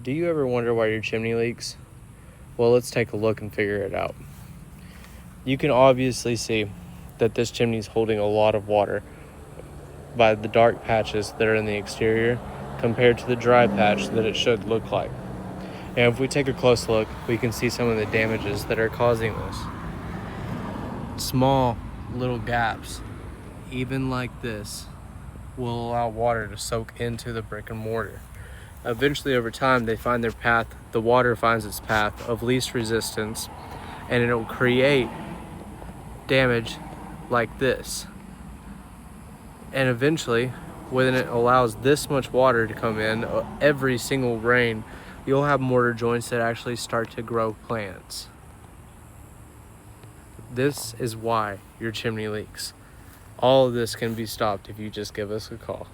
Do you ever wonder why your chimney leaks? Well, let's take a look and figure it out. You can obviously see that this chimney is holding a lot of water by the dark patches that are in the exterior compared to the dry patch that it should look like. And if we take a close look, we can see some of the damages that are causing this. Small little gaps, even like this, will allow water to soak into the brick and mortar. Eventually, over time, they find their path, the water finds its path of least resistance, and it will create damage like this. And eventually, when it allows this much water to come in, every single rain, you'll have mortar joints that actually start to grow plants. This is why your chimney leaks. All of this can be stopped if you just give us a call.